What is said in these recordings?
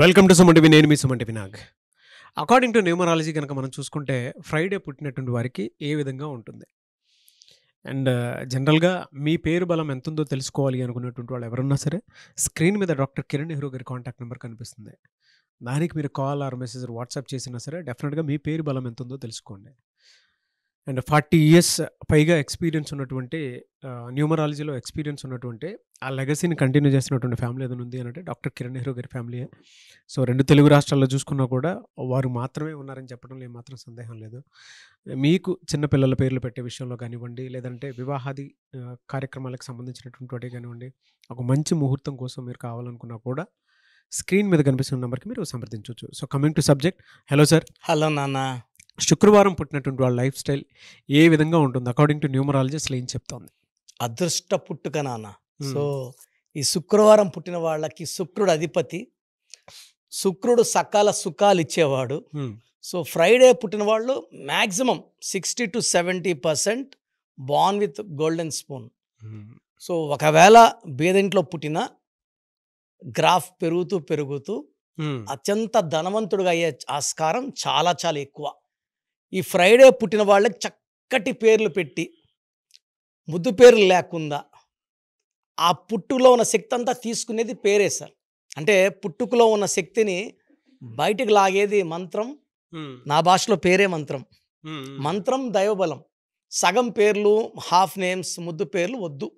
Welcome to Suman TV. నేను మీ Suman TV Nag. According to numerology కనుక మనం చూసుకుంటే ఫ్రైడే పుట్టినటువంటి వారికి ఏ విధంగా ఉంటుంది అండ్ జనరల్గా మీ పేరు బలం ఎంత ఉందో తెలుసుకోవాలి అనుకున్నటువంటి వాళ్ళు ఎవరన్నా సరే స్క్రీన్ మీద డాక్టర్ కిరణ్ నెహ్రూ గారి కాంటాక్ట్ నెంబర్ కనిపిస్తుంది. దానికి మీరు కాల్ ఆర్ మెసేజ్ వాట్సాప్ చేసినా సరే డెఫినెట్గా మీ పేరు బలం ఎంత ఉందో తెలుసుకోండి. అండ్ 40 years పైగా ఎక్స్పీరియన్స్ ఉన్నటువంటి న్యూమరాలజీలో ఎక్స్పీరియన్స్ ఉన్నటువంటి ఆ లెగసీని కంటిన్యూ చేస్తున్నటువంటి ఫ్యామిలీ ఏదైనా ఉంది అంటే డాక్టర్ కిరణ్ నెహ్రూ గారి ఫ్యామిలీయే. సో 2 తెలుగు రాష్ట్రాల్లో చూసుకున్నా కూడా వారు మాత్రమే ఉన్నారని చెప్పడంలో ఏమాత్రం సందేహం లేదు. మీకు చిన్నపిల్లల పేర్లు పెట్టే విషయంలో కానివ్వండి, లేదంటే వివాహాది కార్యక్రమాలకు సంబంధించినటువంటి వాటి కానివ్వండి, ఒక మంచి ముహూర్తం కోసం మీరు కావాలనుకున్నా కూడా స్క్రీన్ మీద కనిపిస్తున్న నెంబర్కి మీరు సంప్రదించవచ్చు. So coming to subject, hello sir. Hello నాన్న. శుక్రవారం పుట్టినటువంటి వాళ్ళ లైఫ్ స్టైల్ ఏ విధంగా ఉంటుంది అకార్డింగ్ టు న్యూమరాలజీ? అసలు ఏం చెప్తోంది? అదృష్ట పుట్టుక నాన్న. సో ఈ శుక్రవారం పుట్టిన వాళ్ళకి శుక్రుడు అధిపతి. శుక్రుడు సకాల సుఖాలు ఇచ్చేవాడు. సో ఫ్రైడే పుట్టిన వాళ్ళు maximum 60 to 70% born with golden spoon. So ఒకవేళ బేదింట్లో పుట్టిన గ్రాఫ్ పెరుగుతూ పెరుగుతూ అత్యంత ధనవంతుడుగా అయ్యే ఆస్కారం చాలా చాలా ఎక్కువ. ఈ ఫ్రైడే పుట్టిన వాళ్ళకి చక్కటి పేర్లు పెట్టి ముద్దు పేర్లు లేకుండా ఆ పుట్టులో ఉన్న శక్తి అంతా తీసుకునేది పేరే సార్. అంటే పుట్టుకలో ఉన్న శక్తిని బయటకు లాగేది మంత్రం. నా భాషలో పేరే మంత్రం. మంత్రం దైవబలం. సగం పేర్లు, హాఫ్ నేమ్స్, ముద్దు పేర్లు వద్దు.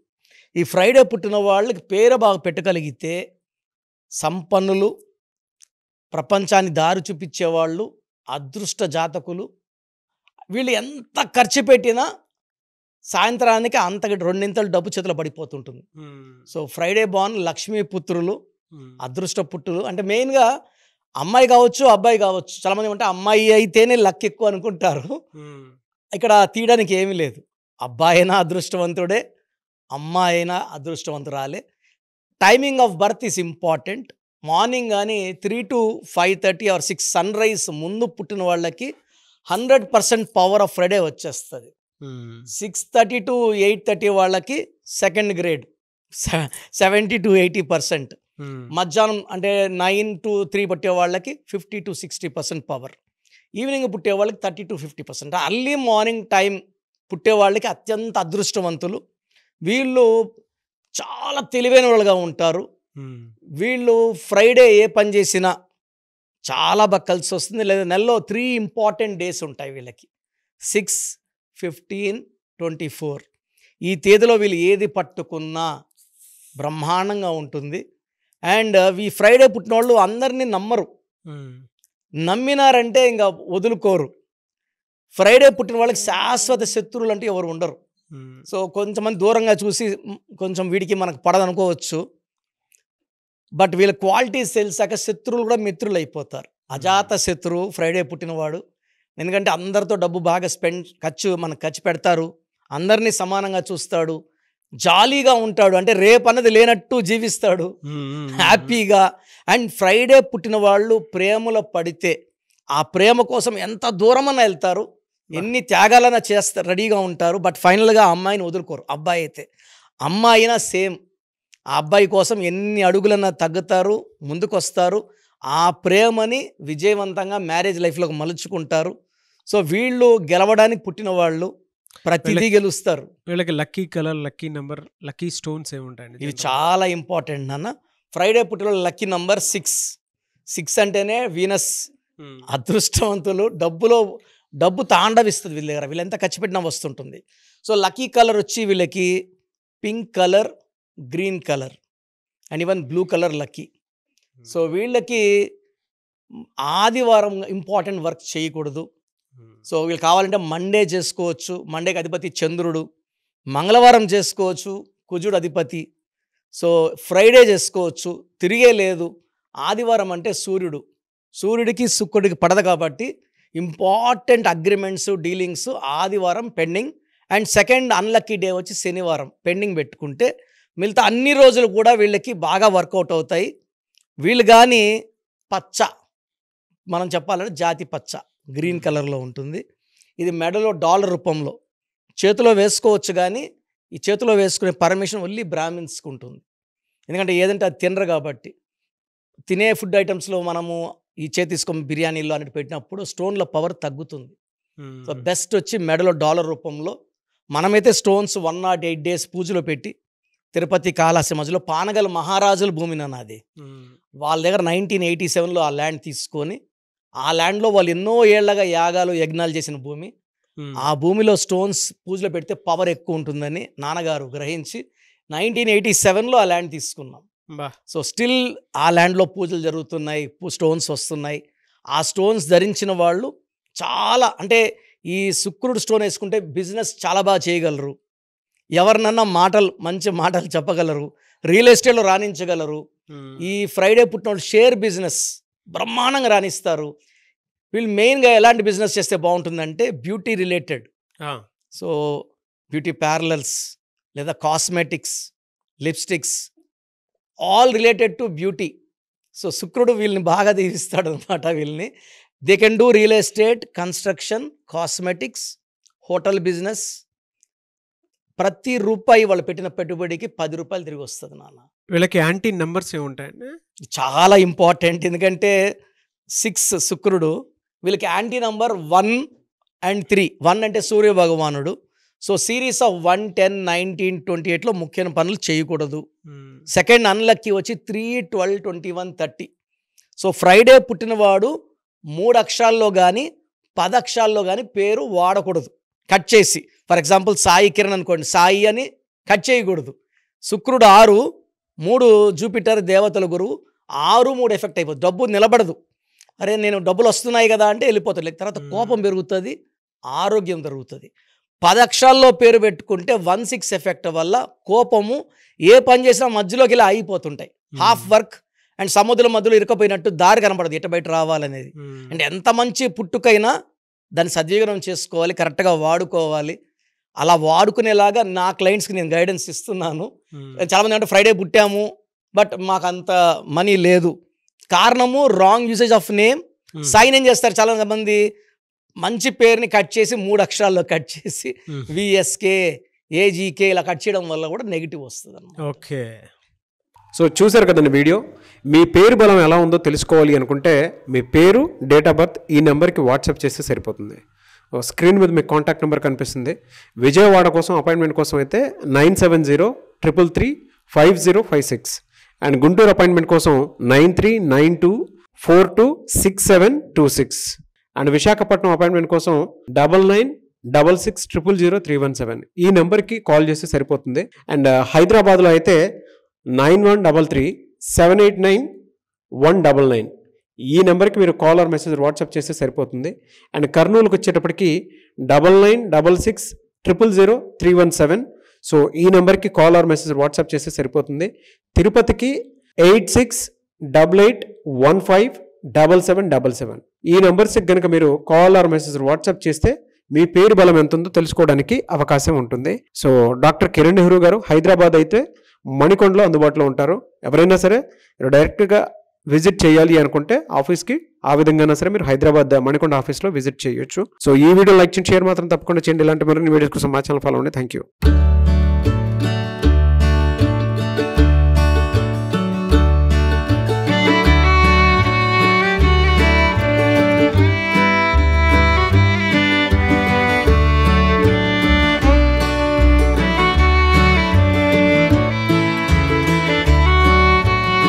ఈ ఫ్రైడే పుట్టిన వాళ్ళకి పేరు బాగా పెట్టగలిగితే సంపన్నులు, ప్రపంచాన్ని దారి చూపించేవాళ్ళు, అదృష్ట జాతకులు. వీళ్ళు ఎంత ఖర్చు పెట్టినా సాయంత్రానికి అంతకి రెండింతలు డబ్బు చేతిలో పడిపోతుంటుంది. సో ఫ్రైడే బార్న్ లక్ష్మీ పుత్రులు, అదృష్ట పుత్రులు. అంటే మెయిన్గా అమ్మాయి కావచ్చు, అబ్బాయి కావచ్చు. చాలామంది అంటే అమ్మాయి అయితేనే లక్ ఎక్కువ అనుకుంటారు. ఇక్కడ తీయడానికి ఏమీ లేదు. అబ్బాయి అయినా అదృష్టవంతుడే, అమ్మాయి అయినా అదృష్టవంతురాలే. Timing of birth is important. Morning కానీ 3 to 5:30 or 6 సన్ రైజ్ ముందు పుట్టిన వాళ్ళకి 100% పవర్ ఆఫ్ ఫ్రైడే వచ్చేస్తుంది. 6:30 to 8:30 వాళ్ళకి సెకండ్ గ్రేడ్ 70 to 80%. మధ్యాహ్నం అంటే 9 to 3 పుట్టే వాళ్ళకి 50 to 60% పవర్. ఈవినింగ్ పుట్టే వాళ్ళకి 30 to 50%. అర్లీ మార్నింగ్ టైం పుట్టే వాళ్ళకి అత్యంత అదృష్టవంతులు. వీళ్ళు చాలా తెలివైన వాళ్ళుగా ఉంటారు. వీళ్ళు ఫ్రైడే ఏ పని చేసినా చాలా బాగా కలిసి వస్తుంది. లేదా నెలలో 3 ఇంపార్టెంట్ డేస్ ఉంటాయి వీళ్ళకి. 6, 15, 24. ఈ తేదీలో వీళ్ళు ఏది పట్టుకున్నా బ్రహ్మాండంగా ఉంటుంది. అండ్ ఈ ఫ్రైడే పుట్టిన వాళ్ళు అందరినీ నమ్మరు. నమ్మినారంటే ఇంకా వదులుకోరు. ఫ్రైడే పుట్టిన వాళ్ళకి శాశ్వత శత్రువులు అంటే ఎవరు ఉండరు. సో కొంతమంది దూరంగా చూసి కొంచెం వీడికి మనకు పడదనుకోవచ్చు. బట్ వీళ్ళ క్వాలిటీస్ తెలిసాక శత్రువులు కూడా మిత్రులు అయిపోతారు. అజాత శత్రువు ఫ్రైడే పుట్టినవాడు. ఎందుకంటే అందరితో డబ్బు బాగా ఖర్చు పెడతారు. అందరినీ సమానంగా చూస్తాడు. జాలీగా ఉంటాడు. అంటే రేపు అన్నది లేనట్టు జీవిస్తాడు హ్యాపీగా. అండ్ ఫ్రైడే పుట్టిన వాళ్ళు ప్రేమలో పడితే ఆ ప్రేమ కోసం ఎంత దూరమన్నా వెళ్తారు, ఎన్ని త్యాగాలన్నా చేస్తారు, రెడీగా ఉంటారు. బట్ ఫైనల్గా అమ్మాయిని వదులుకోరు. అబ్బాయి అయితే అమ్మాయి అయినా సేమ్. ఆ అబ్బాయి కోసం ఎన్ని అడుగులన్నా తగ్గుతారు, ముందుకొస్తారు. ఆ ప్రేమని విజయవంతంగా మ్యారేజ్ లైఫ్లోకి మలుచుకుంటారు. సో వీళ్ళు గెలవడానికి పుట్టిన వాళ్ళు ప్రతిదీ గెలుస్తారు. వీళ్ళకి lucky colour, lucky number, lucky stones ఏముంటాయండి? ఇవి చాలా ఇంపార్టెంట్ నాన్న. ఫ్రైడే పుట్టిన వాళ్ళు లక్కీ నంబర్ 6 అంటేనే వీనస్. అదృష్టవంతులు. డబ్బు తాండవిస్తుంది వీళ్ళ దగ్గర. వీళ్ళు ఎంత ఖర్చు పెట్టినా వస్తుంటుంది. సో లక్కీ కలర్ వచ్చి వీళ్ళకి pink colour, green colour and even blue colour lucky. So వీళ్ళకి ఆదివారం ఇంపార్టెంట్ వర్క్ చేయకూడదు. సో వీళ్ళు కావాలంటే మండే చేసుకోవచ్చు. మండేకి అధిపతి చంద్రుడు. మంగళవారం చేసుకోవచ్చు, కుజుడు అధిపతి. సో ఫ్రైడే చేసుకోవచ్చు, తిరిగే లేదు. ఆదివారం అంటే సూర్యుడికి శుక్రుడికి పడదు కాబట్టి ఇంపార్టెంట్ అగ్రిమెంట్స్, డీలింగ్స్ ఆదివారం pending. And second unlucky day వచ్చి శనివారం పెండింగ్ పెట్టుకుంటే మిగతా అన్ని రోజులు కూడా వీళ్ళకి బాగా వర్కౌట్ అవుతాయి. వీళ్ళు కానీ పచ్చ, మనం చెప్పాలంటే జాతి పచ్చ గ్రీన్ కలర్లో ఉంటుంది. ఇది మెడలో డాలర్ రూపంలో చేతిలో వేసుకోవచ్చు. కానీ ఈ చేతిలో వేసుకునే పర్మిషన్ ఓన్లీ బ్రాహ్మిన్స్కి ఉంటుంది. ఎందుకంటే ఏదంటే అది తినరు కాబట్టి. తినే ఫుడ్ ఐటమ్స్లో మనము ఈ చేతిస్కొమ్మ బిర్యానీలో అనేది పెట్టినప్పుడు స్టోన్ల పవర్ తగ్గుతుంది. సో బెస్ట్ వచ్చి మెడలో డాలర్ రూపంలో మనమైతే స్టోన్స్ 108 days పూజలో పెట్టి తిరుపతి కాళహస్తి మధ్యలో పానగల్ మహారాజుల భూమి నాది. వాళ్ళ దగ్గర 1987లో ఆ ల్యాండ్ తీసుకొని ఆ ల్యాండ్లో వాళ్ళు ఎన్నో ఏళ్లగా యాగాలు యజ్ఞాలు చేసిన భూమి. ఆ భూమిలో స్టోన్స్ పూజలో పెడితే పవర్ ఎక్కువ ఉంటుందని నాన్నగారు గ్రహించి 1987లో ఆ ల్యాండ్ తీసుకున్నాం. సో స్టిల్ ఆ ల్యాండ్లో పూజలు జరుగుతున్నాయి, స్టోన్స్ వస్తున్నాయి. ఆ స్టోన్స్ ధరించిన వాళ్ళు చాలా, అంటే ఈ శుక్రుడు స్టోన్ వేసుకుంటే బిజినెస్ చాలా బాగా చేయగలరు, ఎవరినన్నా మంచి మాటలు చెప్పగలరు, రియల్ ఎస్టేట్లో రాణించగలరు. ఈ ఫ్రైడే పుట్టిన వాళ్ళు షేర్ బిజినెస్ బ్రహ్మాండంగా రాణిస్తారు. వీళ్ళు మెయిన్గా ఎలాంటి బిజినెస్ చేస్తే బాగుంటుందంటే beauty related. So beauty parlours లేదా cosmetics, lipsticks, all related to beauty. So శుక్రుడు వీళ్ళని బాగా దీవిస్తాడు అనమాట. వీళ్ళని they can do real estate, construction, cosmetics, hotel business. ప్రతి రూపాయి వాళ్ళు పెట్టిన పెట్టుబడికి 10 రూపాయలు తిరిగి వస్తుంది నాన్న. వీళ్ళకి యాంటీ నెంబర్స్ ఏముంటాయండి? చాలా ఇంపార్టెంట్, ఎందుకంటే 6 శుక్రుడు. వీళ్ళకి యాంటీ నంబర్ 1 and 3. 1 అంటే సూర్య భగవానుడు. సో సిరీస్ ఆఫ్ 1, 10, 19, 28లో ముఖ్యమైన పనులు చేయకూడదు. సెకండ్ అన్లక్కీ వచ్చి 3, 12, 21, 30. సో ఫ్రైడే పుట్టినవాడు 3 అక్షరాల్లో కానీ 10 అక్షరాల్లో కానీ పేరు వాడకూడదు, కట్ చేసి. ఫర్ ఎగ్జాంపుల్ సాయి కిరణ్ అనుకోండి, సాయి అని కట్ చేయకూడదు. శుక్రుడు 6, 3 జూపిటర్ దేవతల గురువు, 6, 3 ఎఫెక్ట్ అయిపోతుంది. డబ్బు నిలబడదు. అరే నేను డబ్బులు వస్తున్నాయి కదా అంటే వెళ్ళిపోతుంది. తర్వాత కోపం పెరుగుతుంది, ఆరోగ్యం జరుగుతుంది. 10 అక్షరాల్లో పేరు పెట్టుకుంటే 1, 6 ఎఫెక్ట్ వల్ల కోపము ఏ పని చేసినా మధ్యలోకి ఇలా అయిపోతుంటాయి. హాఫ్ వర్క్ అండ్ సముద్రం మధ్యలో ఇరుకపోయినట్టు దారి కనపడదు ఎటు బయట రావాలనేది. అంటే ఎంత మంచి పుట్టుకైనా దాన్ని సద్వినియోగం చేసుకోవాలి, కరెక్ట్గా వాడుకోవాలి. అలా వాడుకునేలాగా నా క్లయింట్స్కి నేను గైడెన్స్ ఇస్తున్నాను. చాలామంది అంటే ఫ్రైడే పుట్టాము బట్ మాకు అంత మనీ లేదు. కారణము wrong usage of name. Sign ఏం చేస్తారు చాలా మంది, మంచి పేరుని కట్ చేసి 3 అక్షరాల్లో కట్ చేసి విఎస్కే, ఏజీకే ఇలా కట్ చేయడం వల్ల కూడా నెగిటివ్ వస్తుంది అన్నమాట. ఓకే, సో చూసారు కదండి వీడియో. మీ పేరు బలం ఎలా ఉందో తెలుసుకోవాలి అనుకుంటే మీ పేరు, డేట్ ఆఫ్ బర్త్ ఈ నెంబర్కి వాట్సాప్ చేస్తే సరిపోతుంది. స్క్రీన్ మీద మీకు కాంటాక్ట్ నెంబర్ కనిపిస్తుంది. విజయవాడ కోసం అపాయింట్మెంట్ కోసం అయితే 9703335056 అండ్ గుంటూరు అపాయింట్మెంట్ కోసం 9392426726 అండ్ విశాఖపట్నం అపాయింట్మెంట్ కోసం 9966600317 ఈ నెంబర్కి కాల్ చేస్తే సరిపోతుంది. అండ్ హైదరాబాద్లో అయితే 9133789199 ఈ నెంబర్కి మీరు కాల్ ఆర్ మెసేజ్ వాట్సాప్ చేస్తే సరిపోతుంది. అండ్ కర్నూలుకి వచ్చేటప్పటికి 9966000317 సో ఈ నెంబర్కి కాల్ ఆర్ మెసేజ్ వాట్సాప్ చేస్తే సరిపోతుంది. తిరుపతికి 8688157777 ఈ నెంబర్స్కి కనుక మీరు కాల్ ఆర్ మెసేజ్ వాట్సాప్ చేస్తే మీ పేరు బలం ఎంత ఉందో తెలుసుకోవడానికి అవకాశం ఉంటుంది. సో డాక్టర్ కిరణ్ నెహ్రూ గారు హైదరాబాద్ అయితే మణికొండలో అందుబాటులో ఉంటారు. ఎవరైనా సరే డైరెక్ట్గా విజిట్ చేయాలి అనుకుంటే ఆఫీస్కి ఆ విధంగా సరే మీరు హైదరాబాద్ మణికొండ ఆఫీస్లో విజిట్ చేయొచ్చు. సో ఈ వీడియో లైక్ చేయండి, షేర్ మాత్రం తప్పకుండా చేయండి. ఇలాంటి మరిన్ని వీడియోస్ కోసం మా ఛానల్ ఫాలో అవ్వండి. Thank you.